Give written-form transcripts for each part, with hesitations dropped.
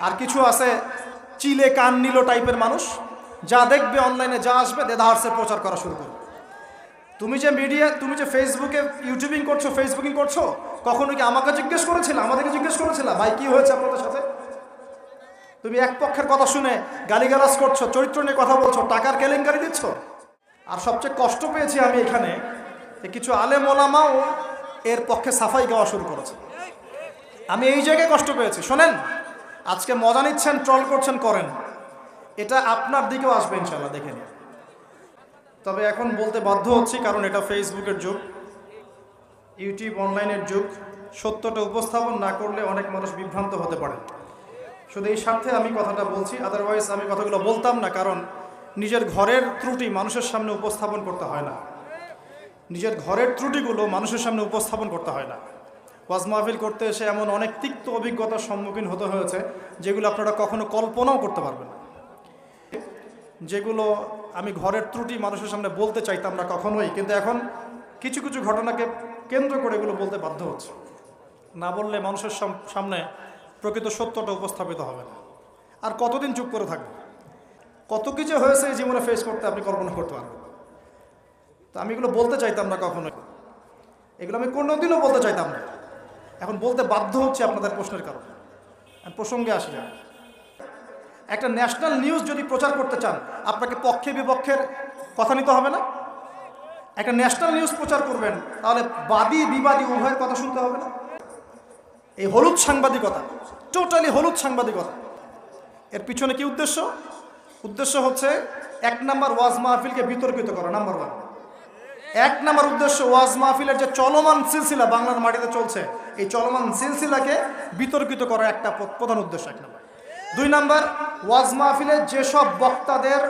আর কিছু আছে চিলে কান নিল টাইপের মানুষ, যা দেখবে অনলাইনে যা আসবে দেদাহার্সে প্রচার করা শুরু করবে। তুমি যে ফেসবুকে ফেসবুকিং করছো, কখনো কি আমাকে জিজ্ঞেস করেছিল, আমাদেরকে জিজ্ঞেস করেছিল ভাই কি হয়েছে আপনাদের সাথে? তুমি এক পক্ষের কথা শুনে গালিগালাজ করছো, চরিত্র নিয়ে কথা বলছো, টাকার কেলেঙ্কারি দিচ্ছ। আর সবচেয়ে কষ্ট পেয়েছি আমি এখানে কিছু আলেম ওলামাও এর পক্ষে সাফাই গাওয়া শুরু করেছে। আমি এই জায়গায় কষ্ট পেয়েছি। শোনেন, আজকে মজা নিচ্ছেন, ট্রল করছেন, করেন, এটা আপনার দিকেও আসবে ইনশাল্লাহ, দেখে নিন। তবে এখন বলতে বাধ্য হচ্ছি, কারণ এটা ফেসবুকের যুগ, ইউটিউব অনলাইনের যুগ। সত্যটা উপস্থাপন না করলে অনেক মানুষ বিভ্রান্ত হতে পারে। শুধু এই স্বার্থে আমি কথাটা বলছি, আদারওয়াইজ আমি কথাগুলো বলতাম না। কারণ নিজের ঘরের ত্রুটি মানুষের সামনে উপস্থাপন করতে হয় না, নিজের ঘরের ত্রুটিগুলো মানুষের সামনে উপস্থাপন করতে হয় না। ওয়াজ মাহফিল করতে এসে এমন অনেক তিক্ত অভিজ্ঞতার সম্মুখীন হতে হয়েছে যেগুলো আপনারা কখনো কল্পনাও করতে পারবেন না। যেগুলো আমি ঘরের ত্রুটি মানুষের সামনে বলতে চাইতাম না কখনোই, কিন্তু এখন কিছু কিছু ঘটনাকে কেন্দ্র করে এগুলো বলতে বাধ্য হচ্ছে। না বললে মানুষের সামনে প্রকৃত সত্যটা উপস্থাপিত হবে না। আর কতদিন চুপ করে থাকবে? কত কিছু হয়েছে এই জীবনে ফেস করতে আপনি কল্পনা করতে পারবেন। তো আমি এগুলো বলতে চাইতাম না কখনোই, এগুলো আমি কোনোদিনও বলতে চাইতাম না, এখন বলতে বাধ্য হচ্ছে আপনাদের প্রশ্নের কারণে। প্রসঙ্গে আসি না। একটা ন্যাশনাল নিউজ যদি প্রচার করতে চান, আপনাকে পক্ষে বিপক্ষের কথা নিতে হবে না? একটা ন্যাশনাল নিউজ প্রচার করবেন, তাহলে বাদী বিবাদী উভয়ের কথা শুনতে হবে না? এই হলুদ সাংবাদিকতা, টোটালি হলুদ সাংবাদিকতা, এর পিছনে কি উদ্দেশ্য? উদ্দেশ্য হচ্ছে 1 নাম্বার ওয়াজ মাহফিলকে বিতর্কিত করা, নাম্বার 1। 1 নাম্বার উদ্দেশ্য ওয়াজ মাহফিলের যে চলমান সিলসিলা বাংলার মাটিতে চলছে, এই চলমান সিলসিলাকে বিতর্কিত করা একটা প্রধান উদ্দেশ্য 1 নাম্বার। 2 নাম্বার, ওয়াজ মাহফিলে যেসব বক্তাদের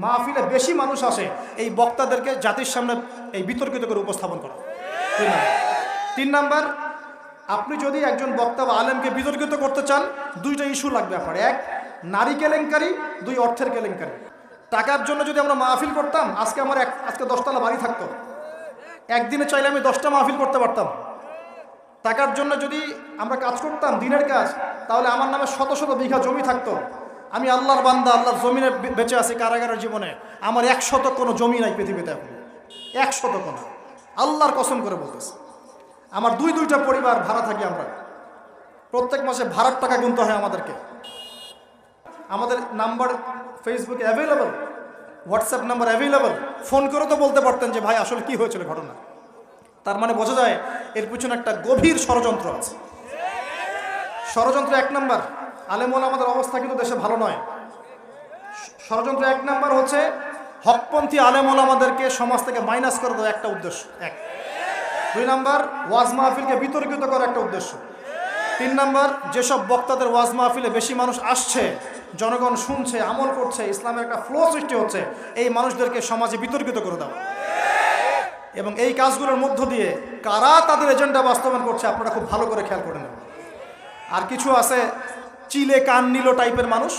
মাহফিলে বেশি মানুষ আসে, এই বক্তাদেরকে জাতির সামনে এই বিতর্কিত করে উপস্থাপন করা। 3 নাম্বার, আপনি যদি একজন বক্তা বা আলেমকে বিতর্কিত করতে চান, 2টা ইস্যু লাগবে আপনার। 1 নারী কেলেঙ্কারি, 2 অর্থের কেলেঙ্কারি। টাকার জন্য যদি আমরা মাহফিল করতাম, আজকে 10তলা বাড়ি থাকতো। একদিনে চাইলে আমি 10টা মাহফিল করতে পারতাম। টাকার জন্য যদি আমরা কাজ করতাম, দিনের কাজ, তাহলে আমার নামে শত শত বিঘা জমি থাকতো। আমি আল্লাহর বান্দা, আল্লাহর জমিনে বেঁচে আছি কারাগারের জীবনে, আমার 100 কোনো জমি নাই পৃথিবীতে এখন, 100 কোনো। আল্লাহর কসম করে বলতেছি, আমার 2টা পরিবার ভাড়া থাকি আমরা, প্রত্যেক মাসে ভাড়ার টাকা গুনতে হয় আমাদেরকে। আমাদের নাম্বার ফেসবুকে available, WhatsApp number available, phone করে তো বলতে পারতেন যে ভাই আসলে কি হয়েছিল ঘটনা। তার মানে বোঝা যায় এর পিছনে একটা গভীর ষড়যন্ত্র আছে। ষড়যন্ত্র 1 নাম্বার, আলেম ওলামাদের অবস্থা কিন্তু দেশে ভালো নয়। ষড়যন্ত্র 1 নাম্বার হচ্ছে হকপন্থী আলেম ওলামাদেরকে সমাজ থেকে মাইনাস করে দেওয়া, একটা উদ্দেশ্য 1। 2 নাম্বার, ওয়াজ মাহফিলকে বিতর্কিত করা, একটা উদ্দেশ্য। 3 নাম্বার, যেসব বক্তাদের ওয়াজ মাহফিলে বেশি মানুষ আসছে, জনগণ শুনছে, আমল করছে, ইসলামের একটা ফ্লো সৃষ্টি হচ্ছে, এই মানুষদেরকে সমাজে বিতর্কিত করে দেওয়া। এবং এই কাজগুলোর মধ্য দিয়ে কারা তাদের এজেন্ডা বাস্তবায়ন করছে আপনারা খুব ভালো করে খেয়াল করে নেবেন। আর কিছু আছে চিলে কান নিল টাইপের মানুষ,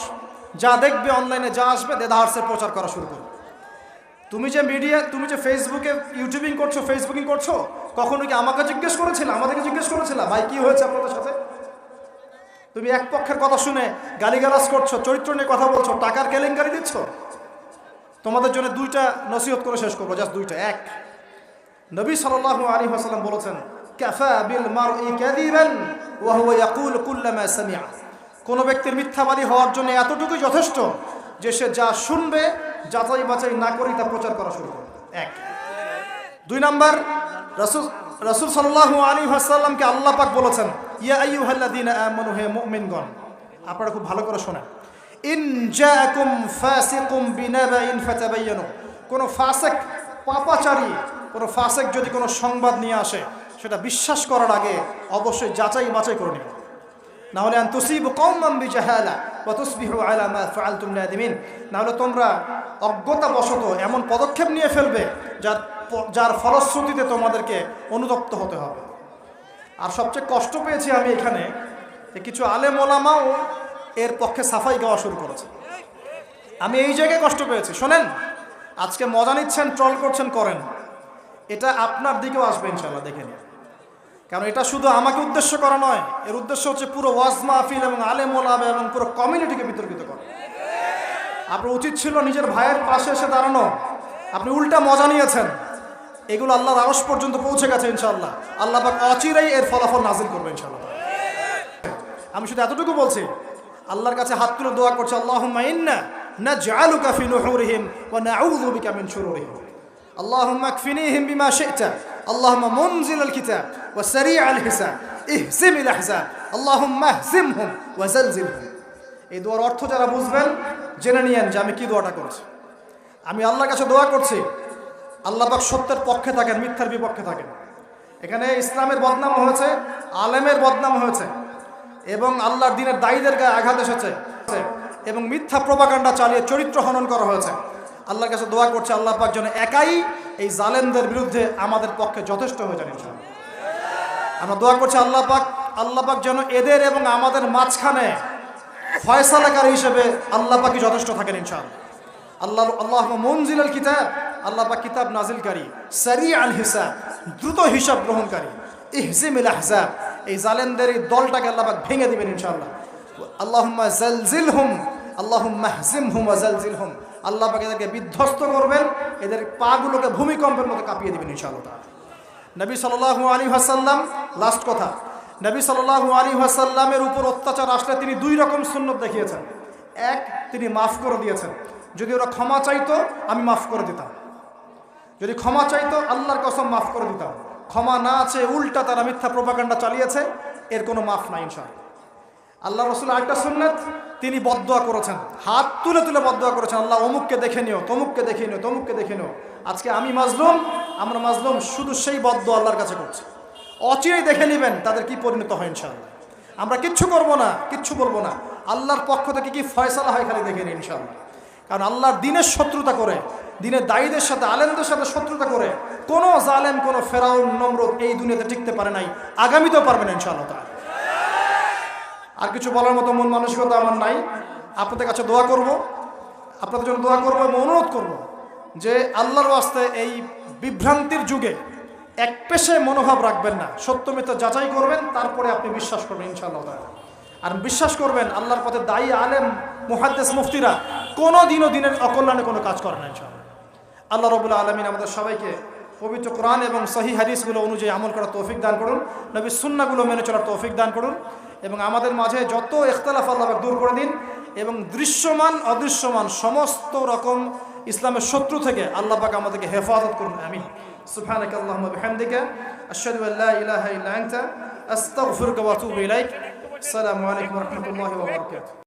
যা দেখবে অনলাইনে যা আসবে দেদাহার্সে প্রচার করা শুরু করবে। তুমি যে ফেসবুকে ফেসবুকিং করছো, কখনো কি আমাকে জিজ্ঞেস করেছিল, আমাদেরকে জিজ্ঞেস করেছিল ভাই কি হয়েছে আপনাদের সাথে? তুমি এক পক্ষের কথা শুনে গালিগালাজ করছো, চরিত্র নিয়ে কথা বলছো, টাকার কেলেঙ্কারি দিচ্ছ। তোমাদের জন্য 2টা নসিহত করে শেষ করবো, জাস্ট 2টা। 1, নবী সাল্লাল্লাহু আলাইহি ওয়াসাল্লাম বলেছেন, কাফা বিল মারই কাযিবান ওয়া হুয়া ইয়াকুল কুল্লামা সামিআ। কোন ব্যক্তির মিথ্যাবাদী হওয়ার জন্য এতটুকুই যথেষ্ট যে সে যা শুনবে যাচাই বাছাই না করে তা প্রচার করা শুরু করবে। 1। 2 নাম্বার, রাসূল সাল্লাল্লাহু আলাইহি ওয়াসাল্লামকে আল্লাহ পাক বলেছেন, ইয়া আইয়ুহাল্লাযীনা আমানু, হে মুমিনগণ, আপনারা খুব ভালো করে শোনেন, ইন জাআকুম ফাসিকুম বিনাবাইন ফাতাবায়ানু। কোন ফাসিক, পাপাচারী কোন ফাসিক যদি কোনো সংবাদ নিয়ে আসে, সেটা বিশ্বাস করার আগে অবশ্যই যাচাই বাছাই করে নেবেন, না হলে আন তুসিবু কওমান বিজাহালা ওয়া তুসবিহু আলা মা ফাআলতুম নাদিমিন। না হলে তোমরা অজ্ঞতাবশত এমন পদক্ষেপ নিয়ে ফেলবে যার ফলশ্রুতিতে তোমাদেরকে অনুতপ্ত হতে হবে। আর সবচেয়ে কষ্ট পেয়েছি আমি এখানে কিছু আলেম ওলামাও এর পক্ষে সাফাই গাওয়া শুরু করেছে। আমি এই জায়গায় কষ্ট পেয়েছি। শোনেন, আজকে মজা নিচ্ছেন, ট্রল করছেন, করেন, এটা আপনার দিকেও আসবে ইনশাল্লাহ, দেখে নিন। কারণ এটা শুধু আমাকে উদ্দেশ্য করা নয়, এর উদ্দেশ্য হচ্ছে পুরো ওয়াজ মাহফিল এবং আলেম ওলামা এবং পুরো কমিউনিটিকে বিতর্কিত করা। আপনার উচিত ছিল নিজের ভাইয়ের পাশে এসে দাঁড়ানো, আপনি উল্টা মজা নিয়েছেন। এগুলো আল্লাহর আরশ পর্যন্ত পৌঁছে গেছে ইনশাআল্লাহ। আল্লাহ পাক অচিরেই এর ফলাফল নাজিল করবে ইনশাআল্লাহ। আমি শুধু এতটুকু বলছি, আল্লাহর কাছে হাত তুলে দোয়া করছে, আল্লাহুম্মা ইন্না নাজআলুকা ফি নুহুরিহিম ওয়া নাউযু বিকা মিন শুরুরিহিম। আল্লাহুম্মা আকফিনিহিম বিমা শি'তা, আল্লাহুম্মা মুনজিলাল কিতাব ওয়া সারি'আল হিসাব ইহজিমিল আহজাব, আল্লাহুম্মা ইহজিমহুম ওয়া জালজিলহুম। এই দোয়ার অর্থ যারা বুঝবেন জেনে নিয়েন যে আমি কি দোয়াটা করছি। আমি আল্লাহর কাছে দোয়া করছি আল্লাহ পাক সত্যের পক্ষে থাকেন, মিথ্যার বিপক্ষে থাকেন। এখানে ইসলামের বদনাম হয়েছে, আলেমের বদনাম হয়েছে এবং আল্লাহর দ্বীনের দায়ীদের গায়ে আঘাত এসেছে এবং মিথ্যা প্রোপাগান্ডা চালিয়ে চরিত্র হনন করা হয়েছে। আল্লাহর কাছে দোয়া করছে আল্লাহ পাক যেন একাই এই জালেমদের বিরুদ্ধে আমাদের পক্ষে যথেষ্ট হয়ে যান ইনশাআল্লাহ। আমরা দোয়া করছি আল্লাহ পাক যেন এদের এবং আমাদের মাঝখানে ফয়সালাকারী হিসেবে আল্লাহ পাকই যথেষ্ট থাকেন ইনশাআল্লাহ। আল্লাহুম্মা মুনজিলাল কিতাব, আল্লাহ পাক কিতাব নাজিলকারী, সারি'আল হিসাব, দ্রুত হিসাব গ্রহণকারী, ইহজিমিল আহজাব, এই জালেমদের এই দলটাকে আল্লাহ পাক ভেঙে দিবেন ইনশাআল্লাহ। আল্লাহুম্মা জালজিলহুম, আল্লাহুম্মা ইহজিমহুম ওয়া জালজিলহুম, আল্লাহ পাক এদেরকে বিধ্বস্ত করবেন, এদের পাগুলোকে ভূমিকম্পের মতো কাঁপিয়ে দিবেন ইনশাআল্লাহ। নবী সাল্লাল্লাহু আলাইহি ওয়াসাল্লাম, লাস্ট কথা, নবী সাল্লাল্লাহু আলাইহি ওয়াসাল্লামের উপর অত্যাচার আসলে তিনি দুই রকম সুন্নত দেখিয়েছেন। এক, তিনি মাফ করে দিয়েছেন, যদি ওরা ক্ষমা চাইতো আমি মাফ করে দিতাম, যদি ক্ষমা চাইতো আল্লাহর কসম মাফ করে দিতাম। ক্ষমা না আছে, উল্টা তারা মিথ্যা প্রোপাগান্ডা চালিয়েছে, এর কোনো মাফ নাই ইনশাআল্লাহ। আল্লাহ রাসূল আরেকটা সুন্নাত, তিনি বদদোয়া করেছেন, হাত তুলে তুলে বদদোয়া করেছেন, আল্লাহ অমুককে দেখে নিও, তমুককে দেখে নিও, তমুককে দেখে নিও। আজকে আমি মাজলুম, আমরা মাজলুম, শুধু সেই বদদোয়া আল্লাহর কাছে করছি। অচিরেই দেখে নেবেন তাদের কি পরিণত হয় ইনশাআল্লাহ। আমরা কিচ্ছু করবো না, কিচ্ছু বলবো না, আল্লাহর পক্ষ থেকে কি ফয়সালা হয় খালি দেখে নিন ইনশাআল্লাহ। কারণ আল্লাহর দ্বীনের শত্রুতা করে, দ্বীনের দায়ীদের সাথে, আলেমদের সাথে শত্রুতা করে কোনো জালেম, কোনো ফেরাউন, নমরুদ এই দুনিয়াতে টিকতে পারে নাই, আগামীতেও পারবে না ইনশাআল্লাহ তাআলা। আর কিছু বলার মতো মন মানসিকতা আমার নাই। আপনাদের কাছে দোয়া করব, আপনাদের জন্য দোয়া করবো এবং অনুরোধ করব যে আল্লাহর ওয়াস্তে এই বিভ্রান্তির যুগে এক পেশে মনোভাব রাখবেন না, সত্য মিথ্যা যাচাই করবেন, তারপরে আপনি বিশ্বাস করবেন ইনশাআল্লাহ তাআলা। আর বিশ্বাস করবেন আল্লাহর পথে দায়ী আলেম, মুহাদ্দিস, মুফতিরা কোনো দিনও দিনের অকল্যাণে কোনো কাজ করে না ইনশাআল্লাহ। আল্লাহ রাব্বুল আলামিন আমাদের সবাইকে পবিত্র কোরআন এবং সহিহ হাদিসগুলো অনুযায়ী আমল করার তৌফিক দান করুন, নবীর সুন্নাহগুলো মেনে চলার তৌফিক দান করুন এবং আমাদের মাঝে যত ইখতিলাফ আল্লাহ পাক দূর করে দিন এবং দৃশ্যমান অদৃশ্যমান সমস্ত রকম ইসলামের শত্রু থেকে আল্লাহ পাক আমাদেরকে হেফাজত করুন, আমিন। সুবহানাকা আল্লাহুম্মা বিহামদিকা আশহাদু আল্লা ইলাহা ইল্লা আনতা আস্তাগফিরুকা ওয়া আতুবু ইলাইক। আসসালামু আলাইকুম ওয়া রাহমাতুল্লাহি ওয়া বারাকাতুহু।